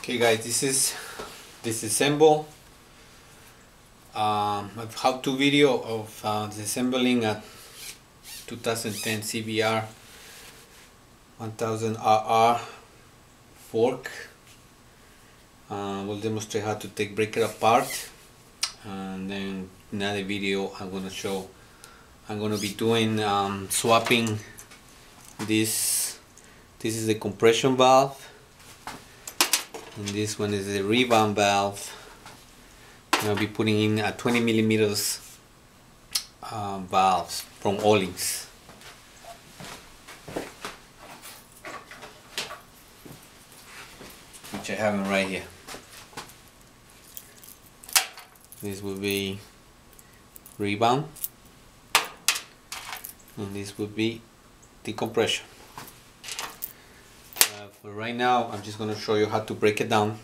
Okay guys, this is disassemble a how-to video of disassembling a 2010 CBR 1000RR fork. We'll demonstrate how to break it apart, and then another video I'm gonna be doing swapping this. This is the compression valve, and this one is the rebound valve. I'll be putting in a 20 millimeters valves from O-Links. Which I have them right here. This will be rebound, and this will be decompression. For right now, I'm just going to show you how to break it down.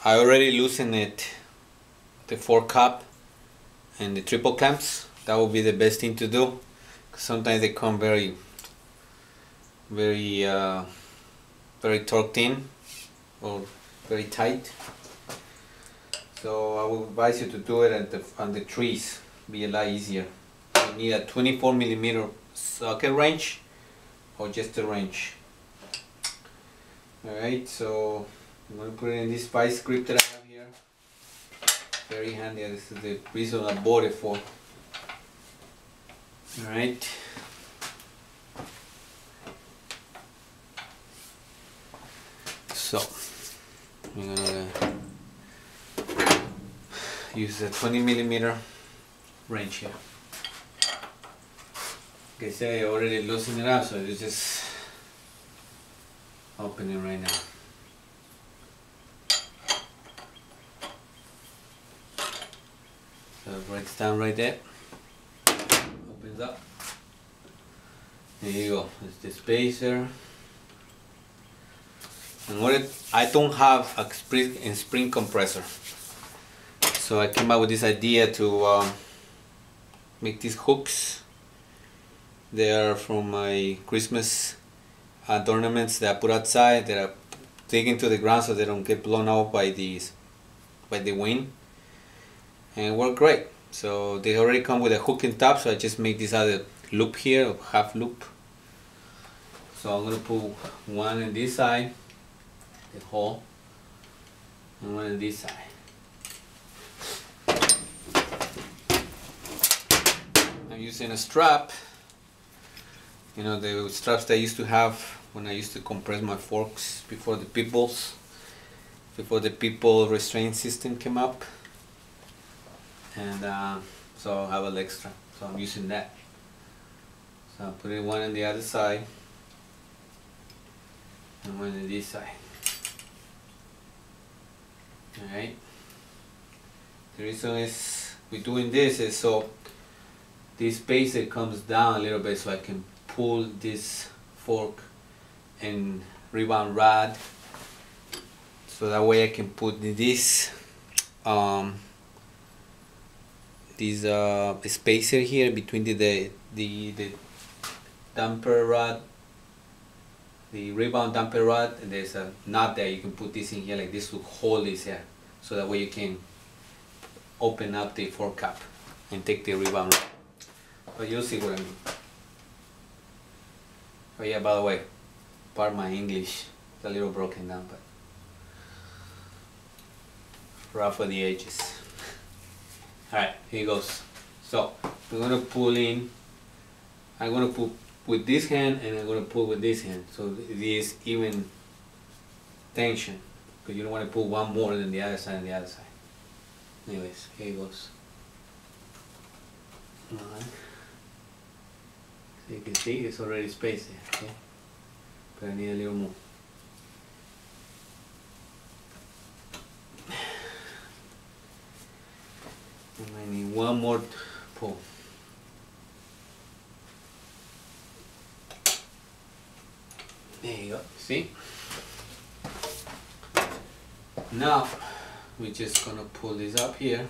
I already loosened it, the fork cap and the triple clamps. That will be the best thing to do, because sometimes they come very torqued in or very tight. So I will advise you to do it on the trees. Be a lot easier. You need a 24 millimeter socket wrench or just a wrench. Alright, so I'm going to put it in this vice grip that I have here. Very handy. This is the reason I bought it for. Alright. So I'm going to use a 20 millimeter wrench here. Like I said, I already loosened it up, so it's just opening right now. So it breaks down right there. Opens up. There you go. It's the spacer. And I don't have a spring compressor, so I came up with this idea to make these hooks. They are from my Christmas ornaments that I put outside, that I dig into the ground so they don't get blown out by the wind, and work great. So they already come with a hook and top, so I just make this other loop here, half loop. So I'm gonna put one on this side, the hole, and one on this side. I'm using a strap. You know, the straps that I used to have when I used to compress my forks before the people restraint system came up, and so I have an extra, so I'm using that. So I'm putting one on the other side and one on this side. Alright. The reason we're doing this is so this spacer comes down a little bit, so I can pull this fork and rebound rod, so that way I can put this spacer here between the damper rod, the rebound damper rod, and there's a knot there. You can put this in here like this to hold this here, so that way you can open up the fork cap and take the rebound rod. But you'll see what I mean. Oh yeah, by the way, pardon my English, it's a little broken down, but rough for the edges. Alright, here goes. So we're gonna pull in. I'm gonna pull with this hand, and I'm gonna pull with this hand, so it is even tension, because you don't want to pull one more than the other side and the other side. Anyways, here it goes. Alright. So you can see it's already spaced there, okay? But I need a little more. And I need one more pull. There you go, see? Now we're just gonna pull this up here.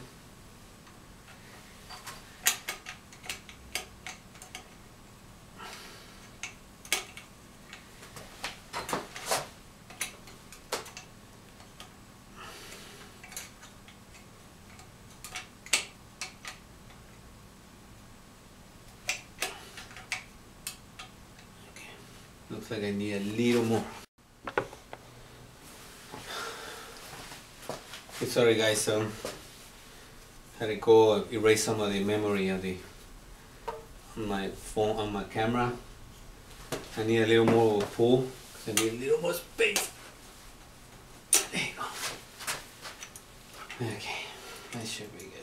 Looks like I need a little more. Sorry guys, had to go erase some of the memory of on my phone, on my camera. I need a little more pull because I need a little more space. There you go. Okay, that should be good.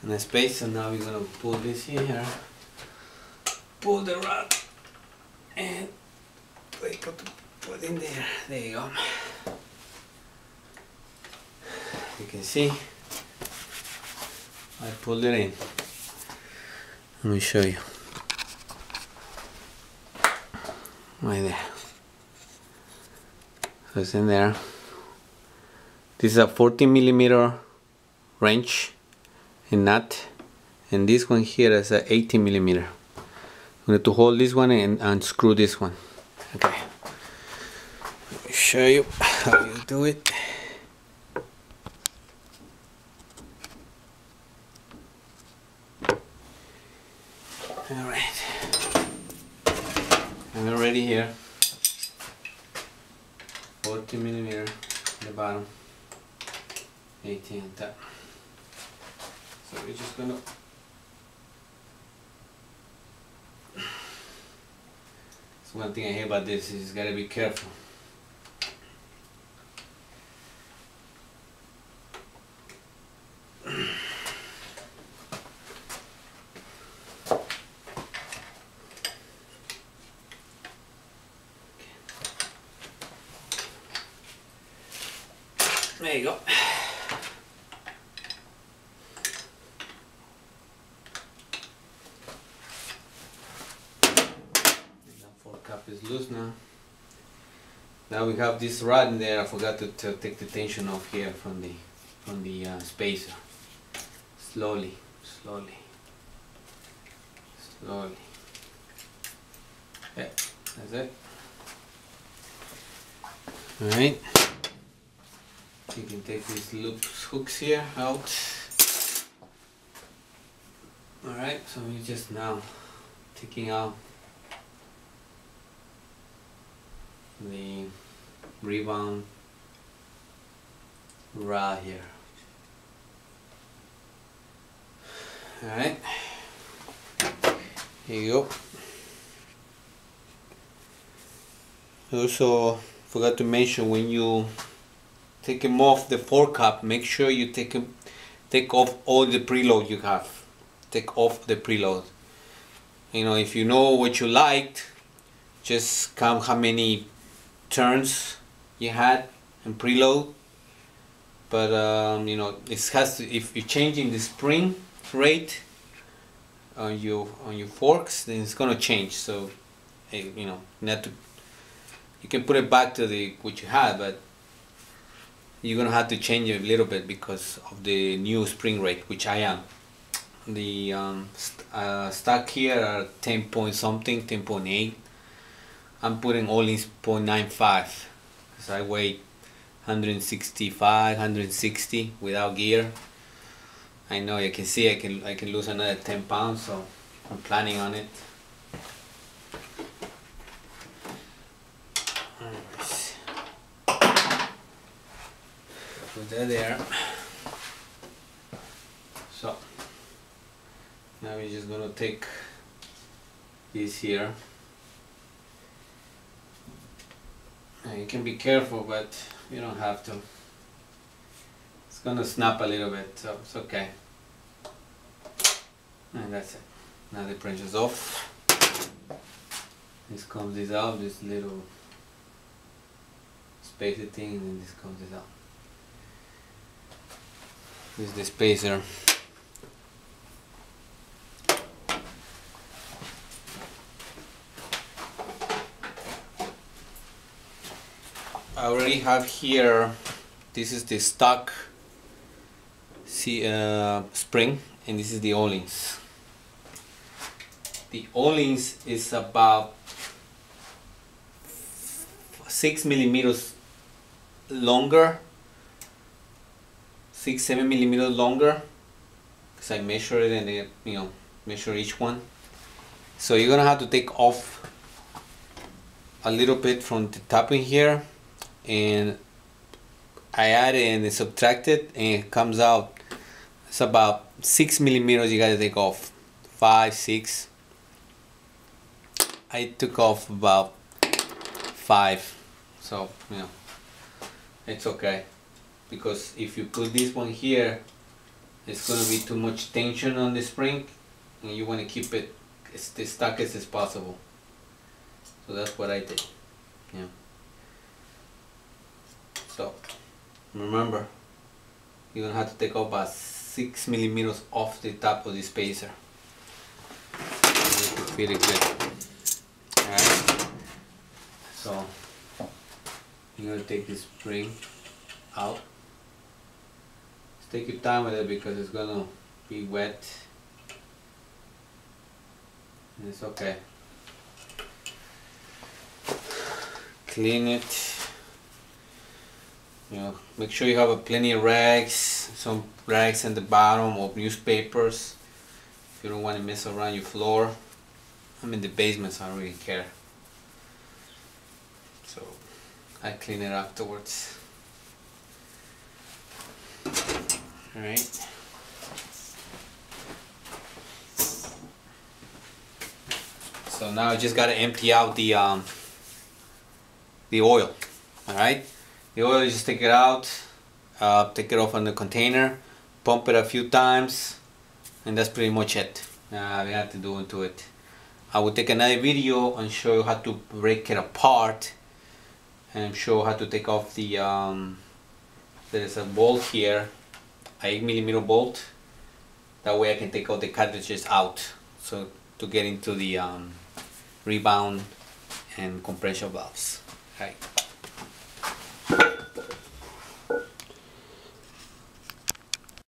And the space, so now we're gonna pull this here, pull the rod, and put in there. There you go. You can see I pulled it in. Let me show you. Right there. So it's in there. This is a 14mm wrench and nut, and this one here is a 18mm. I'm going to hold this one and unscrew this one. Okay. Let me show you how you do it. Alright. I'm already here. 14mm at the bottom, 18 on top. So we're just gonna that's one thing I hate about this, is you gotta be careful. There you go. Is loose now. Now we have this rod in there. I forgot to take the tension off here from the spacer. Slowly. Yeah, that's it. All right. You can take these hooks here out. All right. So we're just now taking out the rebound rod here. Alright, here you go. Also forgot to mention, when you take them off the fork cap, make sure you take off all the preload you have. Take off the preload. You know, if you know what you liked, just count how many turns you had and preload. But you know, this has to, if you're changing the spring rate on your forks, then it's gonna change. So you know, you can put it back to what you had, but you're gonna have to change it a little bit because of the new spring rate, which I am. The stock here are 10 point something, 10.8. I'm putting all in 0.95 because I weigh 165, 160 without gear. I know you can see I can lose another 10 pounds, so I'm planning on it. Put that there. So now we're just gonna take this here. You can be careful, but you don't have to. It's gonna snap a little bit, so it's okay. And that's it. Now the wrench is off. This comes out, this little spacer thing, and then this comes out. This is the spacer. I already have here, this is the stock spring, and this is the O-rings. The O-rings is about 6 millimeters longer, 6-7 millimeters longer, because I measure it and it, measure each one. So you're gonna have to take off a little bit from the top in here, and I added and subtracted, and it comes out, it's about 6 millimeters you gotta take off. 5, 6. I took off about 5, so it's okay, because if you put this one here, it's gonna be too much tension on the spring, and you want to keep it as stuck as possible. So that's what I did. So remember, you're gonna have to take off about 6 millimeters off the top of the spacer. Make it feel it good. Alright. So you're gonna take this spring out. Just take your time with it because it's gonna be wet. And it's okay. Clean it. Make sure you have plenty of rags, some rags in the bottom of newspapers if you don't want to mess around your floor. I'm in the basement, so I don't really care. So I clean it afterwards. Alright. So now I just gotta empty out the oil. Alright. The oil, you just take it out, take it off on the container, pump it a few times, and that's pretty much it. We have to do into it. I will take another video and show you how to break it apart, and show how to take off the there is a bolt here, a 8mm bolt. That way I can take all the cartridges out, so to get into the rebound and compression valves. Right.